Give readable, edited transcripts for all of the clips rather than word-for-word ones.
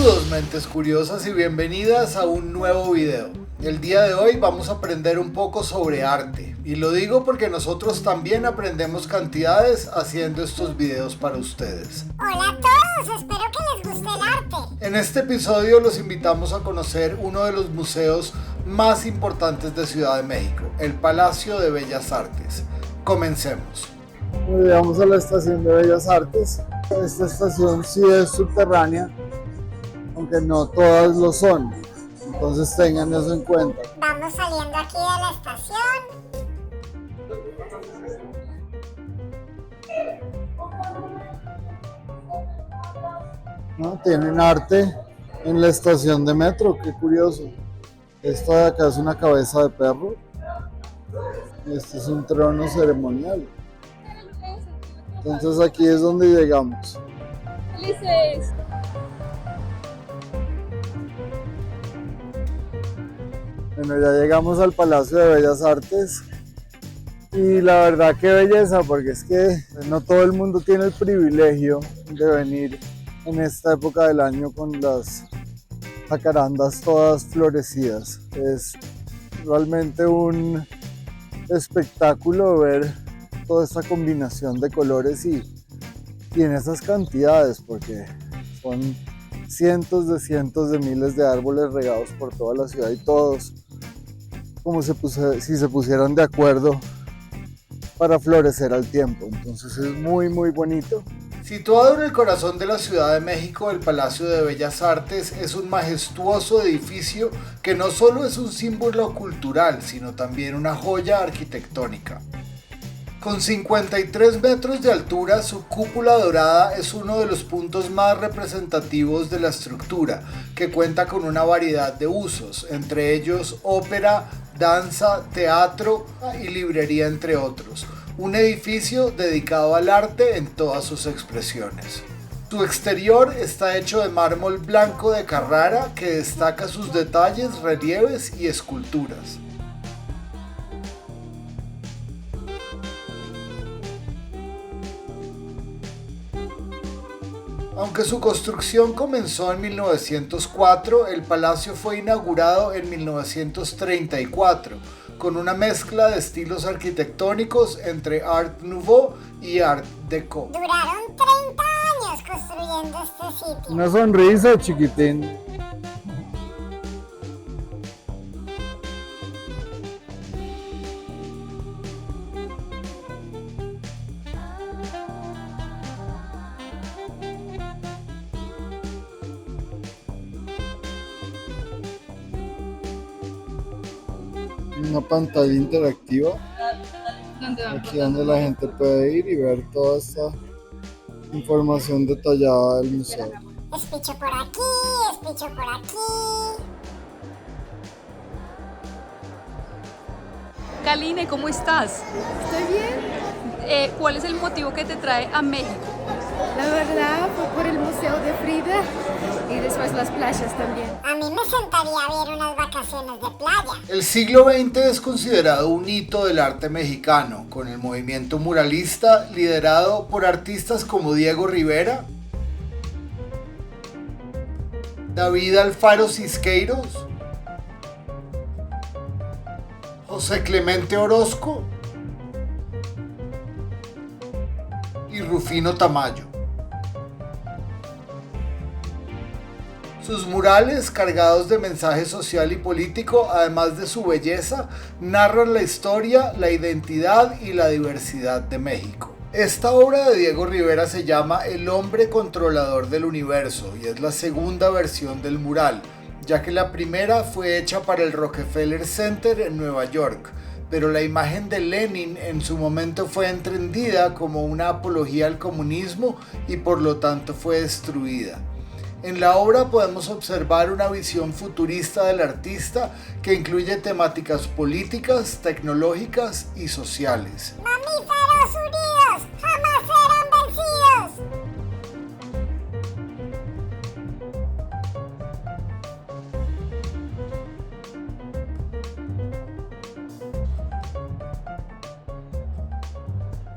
Saludos mentes curiosas y bienvenidas a un nuevo video. El día de hoy vamos a aprender un poco sobre arte y lo digo porque nosotros también aprendemos cantidades haciendo estos videos para ustedes. Hola a todos, espero que les guste el arte. En este episodio los invitamos a conocer uno de los museos más importantes de Ciudad de México, el Palacio de Bellas Artes. Comencemos. Llegamos a la estación de Bellas Artes. Esta estación sí es subterránea, aunque no todas lo son, entonces tengan eso en cuenta. Vamos saliendo aquí de la estación. ¿No? Tienen arte en la estación de metro, qué curioso. Esta de acá es una cabeza de perro y este es un trono ceremonial. Entonces aquí es donde llegamos. ¡Felices! Bueno, ya llegamos al Palacio de Bellas Artes y la verdad qué belleza, porque es que no todo el mundo tiene el privilegio de venir en esta época del año con las jacarandas todas florecidas. Es realmente un espectáculo ver toda esta combinación de colores y en esas cantidades, porque son cientos de miles de árboles regados por toda la ciudad y todos como si se pusieran de acuerdo para florecer al tiempo. Entonces es muy bonito. Situado en el corazón de la Ciudad de México, el Palacio de Bellas Artes es un majestuoso edificio que no solo es un símbolo cultural, sino también una joya arquitectónica. Con 53 metros de altura, su cúpula dorada es uno de los puntos más representativos de la estructura, que cuenta con una variedad de usos, entre ellos ópera, danza, teatro y librería, entre otros. Un edificio dedicado al arte en todas sus expresiones. Su exterior está hecho de mármol blanco de Carrara que destaca sus detalles, relieves y esculturas. Aunque su construcción comenzó en 1904, el palacio fue inaugurado en 1934, con una mezcla de estilos arquitectónicos entre Art Nouveau y Art Deco. Duraron 30 años construyendo este sitio. Una sonrisa, chiquitín. Una pantalla interactiva aquí donde la gente puede ir y ver toda esta información detallada del museo. Espicho por aquí, espicho por aquí. Kaline, ¿cómo estás? Estoy bien. ¿Cuál es el motivo que te trae a México? La verdad fue por el Museo de Frida y después las playas también. A mí me sentaría a ver unas vacaciones de playa. El siglo XX es considerado un hito del arte mexicano, con el movimiento muralista liderado por artistas como Diego Rivera, David Alfaro Siqueiros, José Clemente Orozco y Rufino Tamayo. Sus murales, cargados de mensaje social y político, además de su belleza, narran la historia, la identidad y la diversidad de México. Esta obra de Diego Rivera se llama El hombre controlador del universo y es la segunda versión del mural, ya que la primera fue hecha para el Rockefeller Center en Nueva York, pero la imagen de Lenin en su momento fue entendida como una apología al comunismo y por lo tanto fue destruida. En la obra podemos observar una visión futurista del artista que incluye temáticas políticas, tecnológicas y sociales. ¡Mamíferos unidos jamás serán vencidos!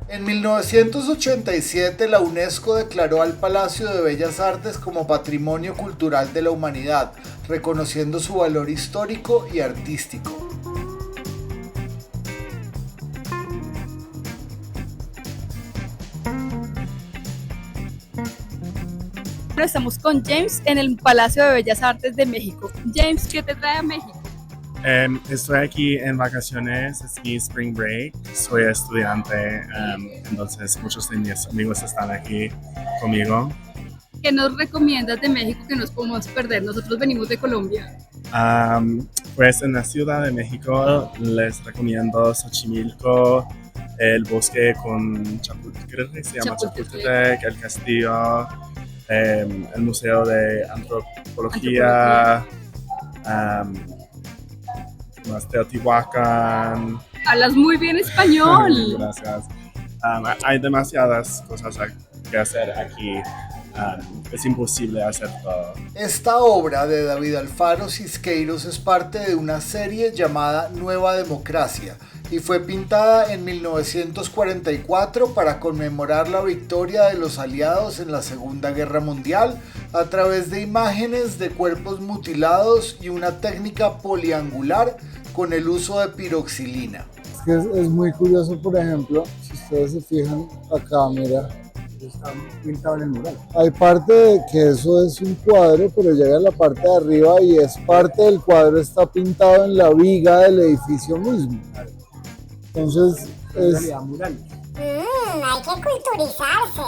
En 1987 la UNESCO declaró al Palacio de Bellas Artes como Patrimonio Cultural de la Humanidad, reconociendo su valor histórico y artístico. Bueno, estamos con James en el Palacio de Bellas Artes de México. James, ¿qué te trae a México? Estoy aquí en vacaciones, es mi spring break, soy estudiante, entonces muchos de mis amigos están aquí conmigo. ¿Qué nos recomiendas de México que nos podemos perder? Nosotros venimos de Colombia. Pues en la Ciudad de México les recomiendo Xochimilco, el bosque con creo que se llama Chapultepec, el castillo, el Museo de Antropología. Más Teotihuacán. Hablas muy bien español. Gracias. Hay demasiadas cosas que hacer aquí. Es imposible hacer todo. Esta obra de David Alfaro Cisqueiros es parte de una serie llamada Nueva Democracia y fue pintada en 1944 para conmemorar la victoria de los aliados en la Segunda Guerra Mundial a través de imágenes de cuerpos mutilados y una técnica poliangular con el uso de piroxilina. Es muy curioso, por ejemplo, si ustedes se fijan acá, mira, está pintado en el mural. Hay parte de que eso es un cuadro, pero llega a la parte de arriba y es parte del cuadro, está pintado en la viga del edificio mismo. Entonces es... Hay que culturizarse.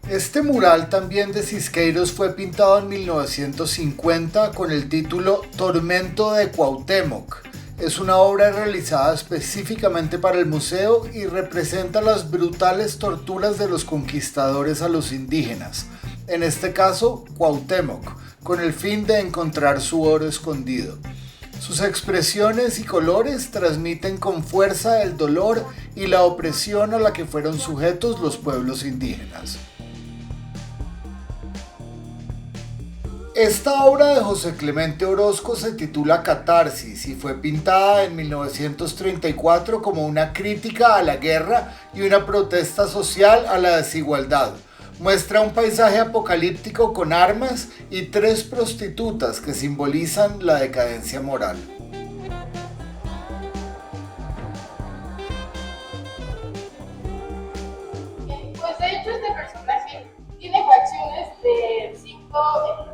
Este mural también de Cisqueiros fue pintado en 1950 con el título Tormento de Cuauhtémoc. Es una obra realizada específicamente para el museo y representa las brutales torturas de los conquistadores a los indígenas, en este caso Cuauhtémoc, con el fin de encontrar su oro escondido. Sus expresiones y colores transmiten con fuerza el dolor y la opresión a la que fueron sujetos los pueblos indígenas. Esta obra de José Clemente Orozco se titula Catarsis y fue pintada en 1934 como una crítica a la guerra y una protesta social a la desigualdad. Muestra un paisaje apocalíptico con armas y 3 prostitutas que simbolizan la decadencia moral. Pues de hecho este personaje tiene facciones de 5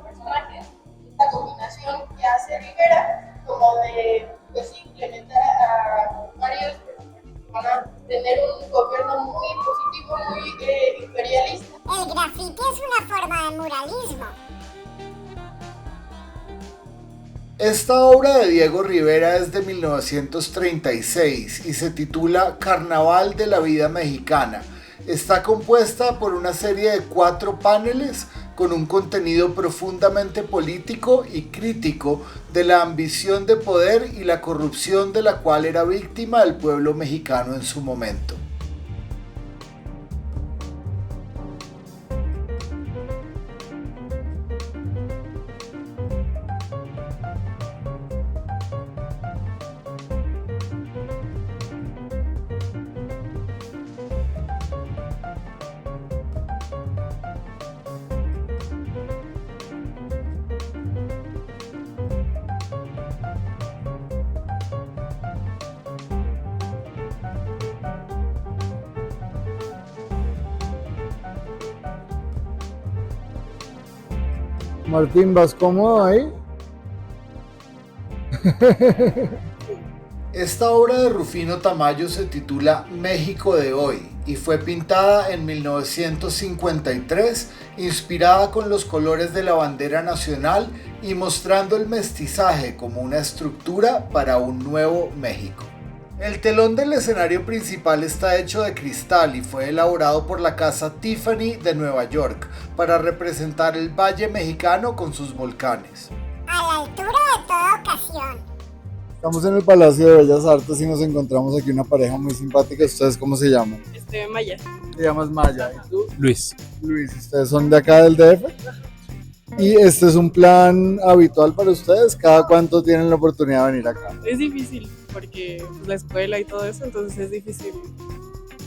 personajes. Esta combinación que hace Rivera como de pues, implementar a varios personajes que van a tener un gobierno muy positivo, muy imperialista. El grafiti es una forma de muralismo. Esta obra de Diego Rivera es de 1936 y se titula Carnaval de la Vida Mexicana. Está compuesta por una serie de 4 paneles con un contenido profundamente político y crítico de la ambición de poder y la corrupción de la cual era víctima el pueblo mexicano en su momento. Martín, ¿vas cómodo ahí? Esta obra de Rufino Tamayo se titula México de hoy y fue pintada en 1953, inspirada con los colores de la bandera nacional y mostrando el mestizaje como una estructura para un nuevo México. El telón del escenario principal está hecho de cristal y fue elaborado por la casa Tiffany de Nueva York para representar el Valle Mexicano con sus volcanes. A la altura de toda ocasión. Estamos en el Palacio de Bellas Artes y nos encontramos aquí una pareja muy simpática. ¿Ustedes cómo se llaman? Maya. Te llamas Maya. ¿Y tú? Luis. Luis, ¿ustedes son de acá del DF? ¿Y este es un plan habitual para ustedes? ¿Cada cuánto tienen la oportunidad de venir acá? Es difícil porque pues, la escuela y todo eso, entonces es difícil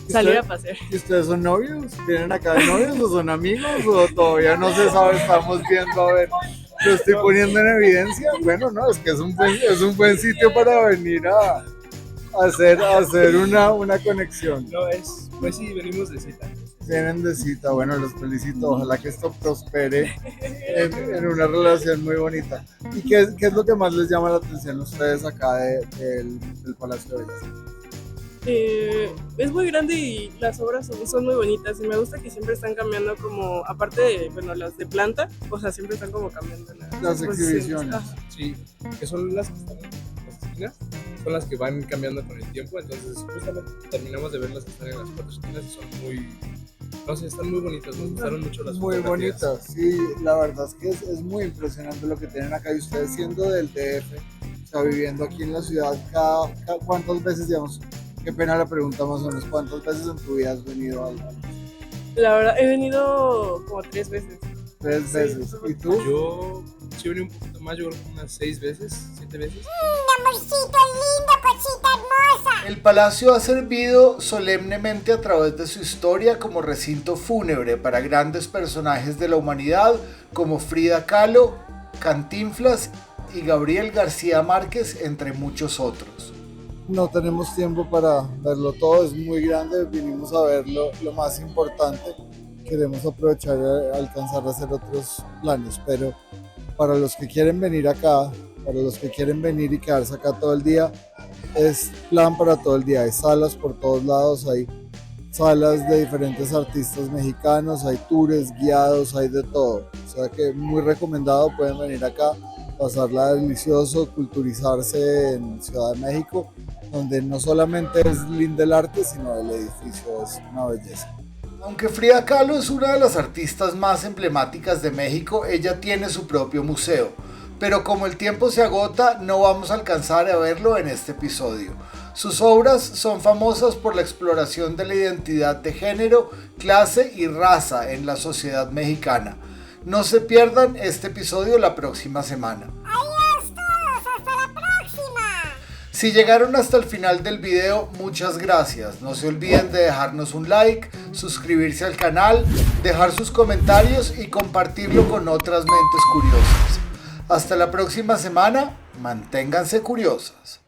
salir a pasear. ¿Y ustedes son novios? ¿Vienen acá de novios o son amigos? ¿O todavía no se sabe? Estamos viendo, a ver, lo estoy poniendo en evidencia. Bueno, no, es que es un buen sitio para venir a hacer una conexión. No, pues sí, venimos de cita. Vienen de cita, bueno, los felicito, ojalá que esto prospere en una relación muy bonita. ¿Y qué es lo que más les llama la atención a ustedes acá del Palacio de Bellas Artes? Es muy grande y las obras son muy bonitas y me gusta que siempre están cambiando como, aparte de, bueno, las de planta, o sea, siempre están como cambiando Las exhibiciones. Ajá. Sí, que son las que están en las esquinas, son las que van cambiando con el tiempo, entonces justamente terminamos de ver las que están en las 4 esquinas y son muy, no sé, están muy bonitas, nos gustaron mucho las Muy fotografías. bonitas, sí, la verdad es que es muy impresionante lo que tienen acá y ustedes siendo del DF, o sea, viviendo aquí en la ciudad, ¿cuántas veces, digamos, qué pena la pregunta más o menos, cuántas veces en tu vida has venido al La verdad, he venido como 3 veces. 3 veces, ¿y tú? Yo sí vení un poquito más, yo creo que unas 6 veces, 7 veces. Amorcito lindo, cosita hermosa. El palacio ha servido solemnemente a través de su historia como recinto fúnebre para grandes personajes de la humanidad como Frida Kahlo, Cantinflas y Gabriel García Márquez, entre muchos otros. No tenemos tiempo para verlo todo, es muy grande, vinimos a verlo, lo más importante, queremos aprovechar y alcanzar a hacer otros planes, pero para los que quieren venir acá, para los que quieren venir y quedarse acá todo el día, es plan para todo el día, hay salas por todos lados, hay salas de diferentes artistas mexicanos, hay tours guiados, hay de todo, o sea que muy recomendado, pueden venir acá, pasarla delicioso, culturizarse en Ciudad de México, donde no solamente es lindo el arte, sino el edificio es una belleza. Aunque Frida Kahlo es una de las artistas más emblemáticas de México, ella tiene su propio museo. Pero como el tiempo se agota, no vamos a alcanzar a verlo en este episodio. Sus obras son famosas por la exploración de la identidad de género, clase y raza en la sociedad mexicana. No se pierdan este episodio la próxima semana. Adiós todos, hasta la próxima. Si llegaron hasta el final del video, muchas gracias. No se olviden de dejarnos un like, suscribirse al canal, dejar sus comentarios y compartirlo con otras mentes curiosas. Hasta la próxima semana, manténganse curiosas.